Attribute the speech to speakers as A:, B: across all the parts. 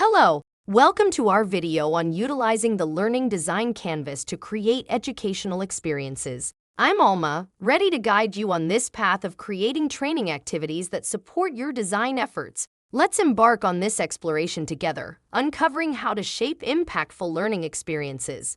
A: Hello, welcome to our video on utilizing the Learning Design Canvas to create educational experiences. I'm Alma, ready to guide you on this path of creating training activities that support your design efforts. Let's embark on this exploration together, uncovering how to shape impactful learning experiences.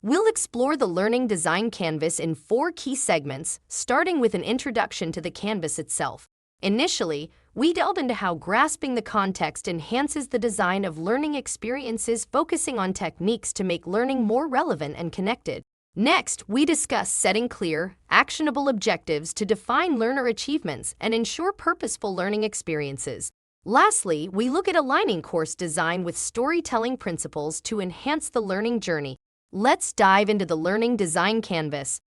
A: We'll explore the Learning Design Canvas in 4 key segments, starting with an introduction to the canvas itself. Initially, we delve into how grasping the context enhances the design of learning experiences, focusing on techniques to make learning more relevant and connected. Next, we discuss setting clear, actionable objectives to define learner achievements and ensure purposeful learning experiences. Lastly, we look at aligning course design with storytelling principles to enhance the learning journey. Let's dive into the Learning Design Canvas.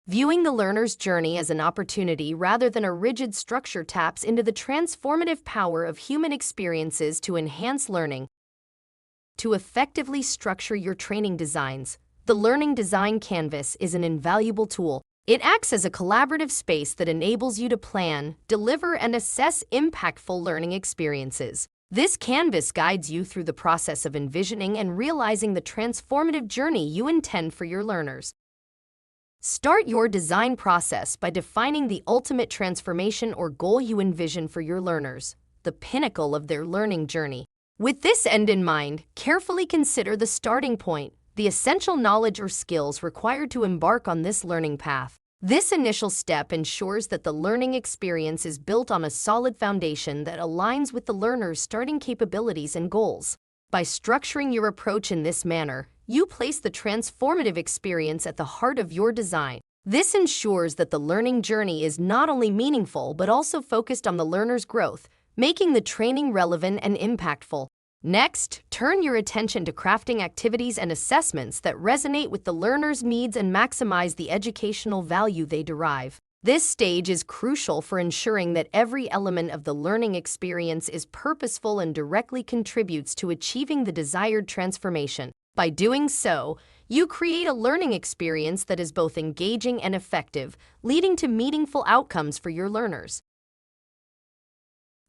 A: Viewing the learner's journey as an opportunity rather than a rigid structure taps into the transformative power of human experiences to enhance learning. To effectively structure your training designs, the Learning Design Canvas is an invaluable tool. It acts as a collaborative space that enables you to plan, deliver, and assess impactful learning experiences. This canvas guides you through the process of envisioning and realizing the transformative journey you intend for your learners. Start your design process by defining the ultimate transformation or goal you envision for your learners, the pinnacle of their learning journey. With this end in mind, carefully consider the starting point, the essential knowledge or skills required to embark on this learning path. This initial step ensures that the learning experience is built on a solid foundation that aligns with the learner's starting capabilities and goals. By structuring your approach in this manner, you place the transformative experience at the heart of your design. This ensures that the learning journey is not only meaningful but also focused on the learner's growth, making the training relevant and impactful. Next, turn your attention to crafting activities and assessments that resonate with the learner's needs and maximize the educational value they derive. This stage is crucial for ensuring that every element of the learning experience is purposeful and directly contributes to achieving the desired transformation. By doing so, you create a learning experience that is both engaging and effective, leading to meaningful outcomes for your learners.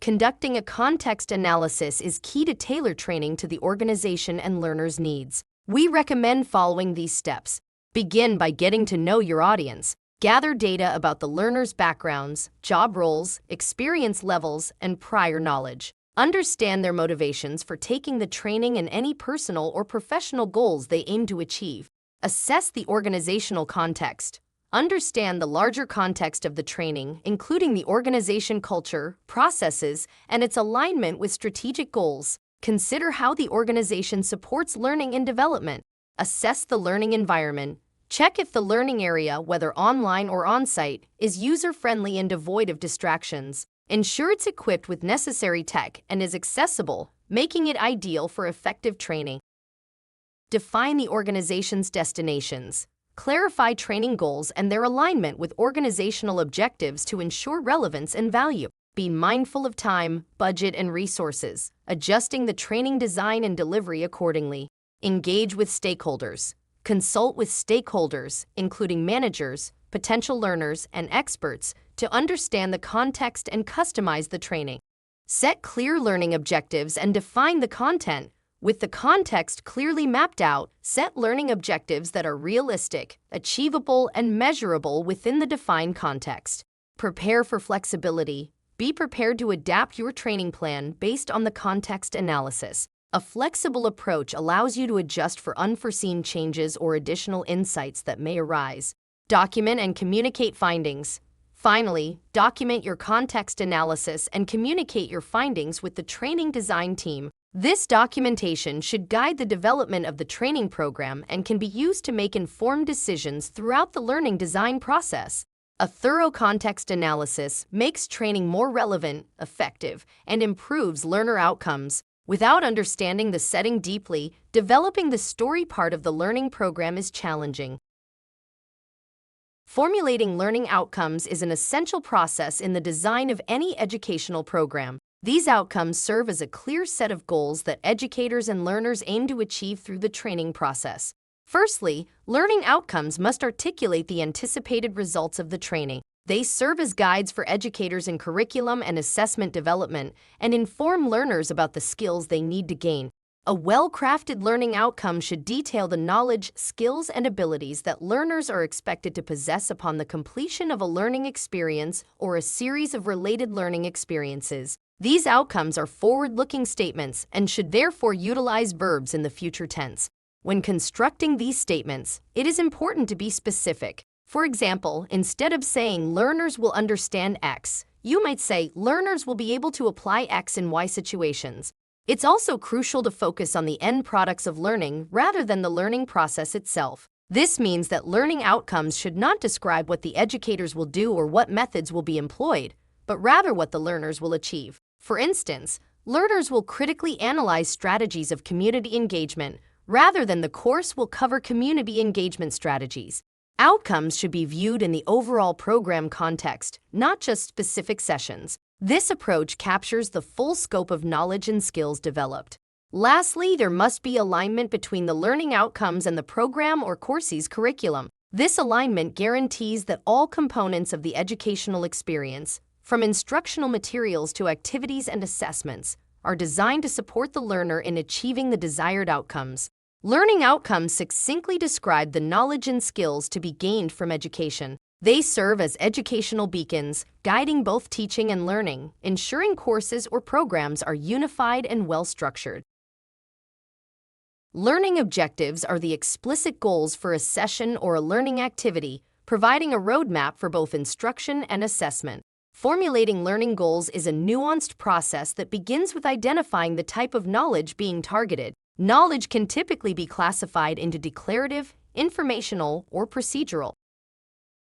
A: Conducting a context analysis is key to tailor training to the organization and learners' needs. We recommend following these steps. Begin by getting to know your audience. Gather data about the learners' backgrounds, job roles, experience levels, and prior knowledge. Understand their motivations for taking the training and any personal or professional goals they aim to achieve. Assess the organizational context. Understand the larger context of the training, including the organization culture, processes, and its alignment with strategic goals. Consider how the organization supports learning and development. Assess the learning environment. Check if the learning area, whether online or on-site, is user-friendly and devoid of distractions. Ensure it's equipped with necessary tech and is accessible, making it ideal for effective training. Define the organization's destinations. Clarify training goals and their alignment with organizational objectives to ensure relevance and value. Be mindful of time, budget, and resources, adjusting the training design and delivery accordingly. Engage with stakeholders. Consult with stakeholders, including managers, potential learners, and experts, to understand the context and customize the training. Set clear learning objectives and define the content. With the context clearly mapped out, set learning objectives that are realistic, achievable, and measurable within the defined context. Prepare for flexibility. Be prepared to adapt your training plan based on the context analysis. A flexible approach allows you to adjust for unforeseen changes or additional insights that may arise. Document and communicate findings. Finally, document your context analysis and communicate your findings with the training design team. This documentation should guide the development of the training program and can be used to make informed decisions throughout the learning design process. A thorough context analysis makes training more relevant, effective, and improves learner outcomes. Without understanding the setting deeply, developing the story part of the learning program is challenging. Formulating learning outcomes is an essential process in the design of any educational program. These outcomes serve as a clear set of goals that educators and learners aim to achieve through the training process. Firstly, learning outcomes must articulate the anticipated results of the training. They serve as guides for educators in curriculum and assessment development and inform learners about the skills they need to gain. A well-crafted learning outcome should detail the knowledge, skills, and abilities that learners are expected to possess upon the completion of a learning experience or a series of related learning experiences. These outcomes are forward-looking statements and should therefore utilize verbs in the future tense. When constructing these statements, it is important to be specific. For example, instead of saying learners will understand X, you might say learners will be able to apply X in Y situations. It's also crucial to focus on the end products of learning rather than the learning process itself. This means that learning outcomes should not describe what the educators will do or what methods will be employed, but rather what the learners will achieve. For instance, learners will critically analyze strategies of community engagement rather than the course will cover community engagement strategies. Outcomes should be viewed in the overall program context, not just specific sessions. This approach captures the full scope of knowledge and skills developed. Lastly, there must be alignment between the learning outcomes and the program or course's curriculum. This alignment guarantees that all components of the educational experience, from instructional materials to activities and assessments, are designed to support the learner in achieving the desired outcomes. Learning outcomes succinctly describe the knowledge and skills to be gained from education. They serve as educational beacons, guiding both teaching and learning, ensuring courses or programs are unified and well-structured. Learning objectives are the explicit goals for a session or a learning activity, providing a roadmap for both instruction and assessment. Formulating learning goals is a nuanced process that begins with identifying the type of knowledge being targeted. Knowledge can typically be classified into declarative, informational, or procedural.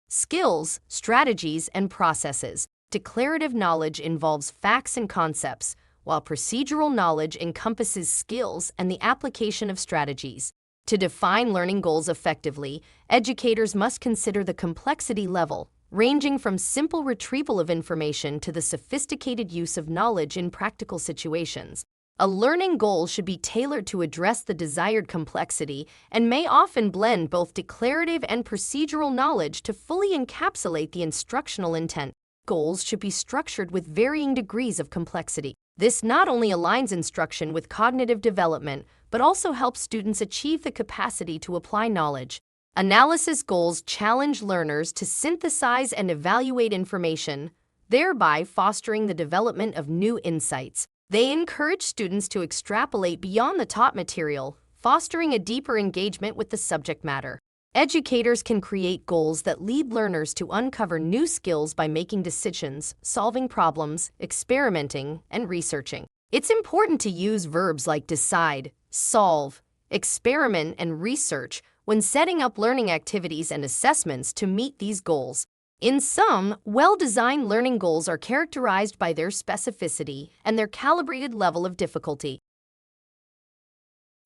A: Skills, strategies, and processes. Declarative knowledge involves facts and concepts, while procedural knowledge encompasses skills and the application of strategies. To define learning goals effectively, educators must consider the complexity level, ranging from simple retrieval of information to the sophisticated use of knowledge in practical situations. A learning goal should be tailored to address the desired complexity and may often blend both declarative and procedural knowledge to fully encapsulate the instructional intent. Goals should be structured with varying degrees of complexity. This not only aligns instruction with cognitive development, but also helps students achieve the capacity to apply knowledge. Analysis goals challenge learners to synthesize and evaluate information, thereby fostering the development of new insights. They encourage students to extrapolate beyond the taught material, fostering a deeper engagement with the subject matter. Educators can create goals that lead learners to uncover new skills by making decisions, solving problems, experimenting, and researching. It's important to use verbs like decide, solve, experiment, and research when setting up learning activities and assessments to meet these goals. In sum, well-designed learning goals are characterized by their specificity and their calibrated level of difficulty.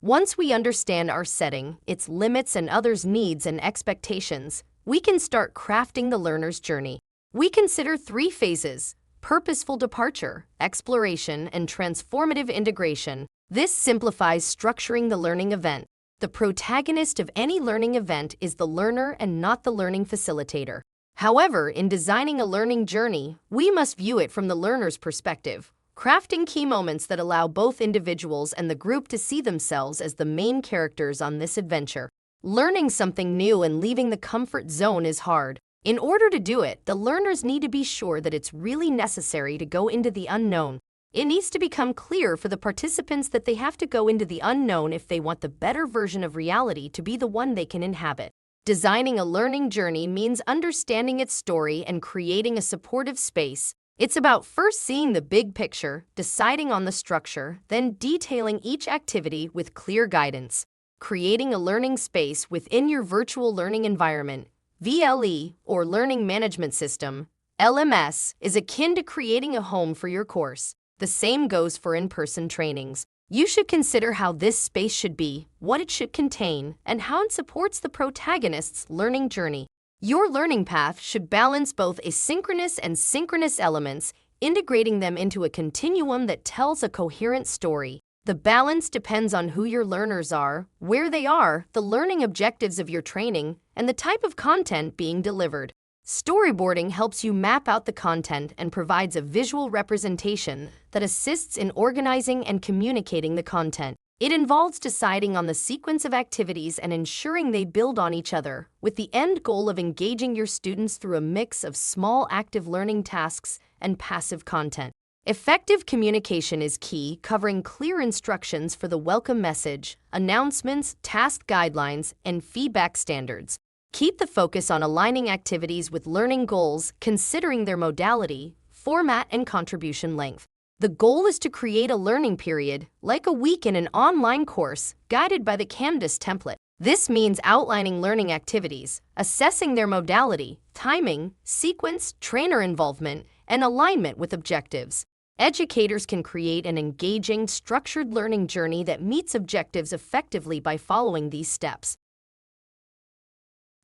A: Once we understand our setting, its limits, and others' needs and expectations, we can start crafting the learner's journey. We consider 3 phases: purposeful departure, exploration, and transformative integration. This simplifies structuring the learning event. The protagonist of any learning event is the learner and not the learning facilitator. However, in designing a learning journey, we must view it from the learner's perspective, crafting key moments that allow both individuals and the group to see themselves as the main characters on this adventure. Learning something new and leaving the comfort zone is hard. In order to do it, the learners need to be sure that it's really necessary to go into the unknown. It needs to become clear for the participants that they have to go into the unknown if they want the better version of reality to be the one they can inhabit. Designing a learning journey means understanding its story and creating a supportive space. It's about first seeing the big picture, deciding on the structure, then detailing each activity with clear guidance. Creating a learning space within your virtual learning environment, VLE, or Learning Management System, LMS, is akin to creating a home for your course. The same goes for in-person trainings. You should consider how this space should be, what it should contain, and how it supports the protagonist's learning journey. Your learning path should balance both asynchronous and synchronous elements, integrating them into a continuum that tells a coherent story. The balance depends on who your learners are, where they are, the learning objectives of your training, and the type of content being delivered. Storyboarding helps you map out the content and provides a visual representation that assists in organizing and communicating the content. It involves deciding on the sequence of activities and ensuring they build on each other, with the end goal of engaging your students through a mix of small active learning tasks and passive content. Effective communication is key, covering clear instructions for the welcome message, announcements, task guidelines, and feedback standards. Keep the focus on aligning activities with learning goals, considering their modality, format, and contribution length. The goal is to create a learning period, like a week in an online course, guided by the Canvas template. This means outlining learning activities, assessing their modality, timing, sequence, trainer involvement, and alignment with objectives. Educators can create an engaging, structured learning journey that meets objectives effectively by following these steps.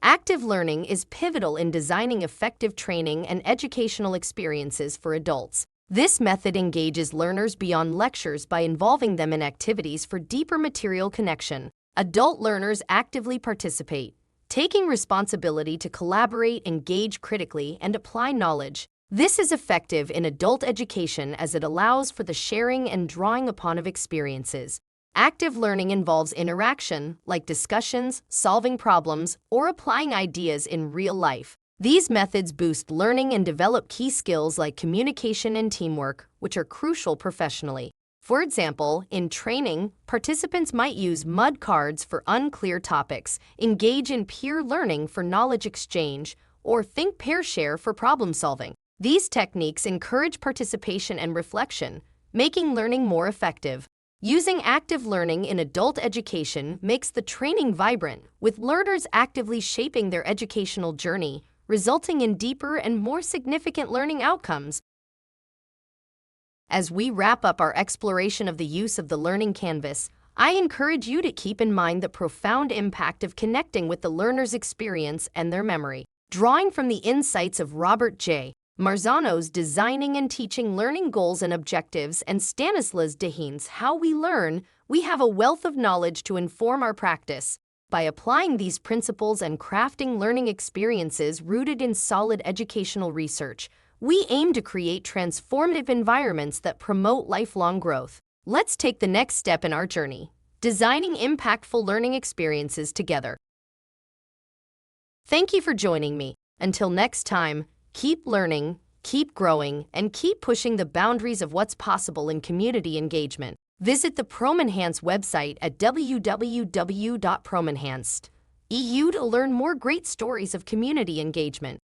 A: Active learning is pivotal in designing effective training and educational experiences for adults. This method engages learners beyond lectures by involving them in activities for deeper material connection. Adult learners actively participate, taking responsibility to collaborate, engage critically, and apply knowledge. This is effective in adult education as it allows for the sharing and drawing upon of experiences. Active learning involves interaction, like discussions, solving problems, or applying ideas in real life. These methods boost learning and develop key skills like communication and teamwork, which are crucial professionally. For example, in training, participants might use mud cards for unclear topics, engage in peer learning for knowledge exchange, or think pair share for problem solving. These techniques encourage participation and reflection, making learning more effective. Using active learning in adult education makes the training vibrant, with learners actively shaping their educational journey, resulting in deeper and more significant learning outcomes. As we wrap up our exploration of the use of the Learning Canvas, I encourage you to keep in mind the profound impact of connecting with the learner's experience and their memory. Drawing from the insights of Robert J. Marzano's Designing and Teaching Learning Goals and Objectives and Stanislas Dehaene's How We Learn, we have a wealth of knowledge to inform our practice. By applying these principles and crafting learning experiences rooted in solid educational research, we aim to create transformative environments that promote lifelong growth. Let's take the next step in our journey, designing impactful learning experiences together. Thank you for joining me. Until next time, keep learning, keep growing, and keep pushing the boundaries of what's possible in community engagement. Visit the PromEnhance website at www.promenhance.eu to learn more great stories of community engagement.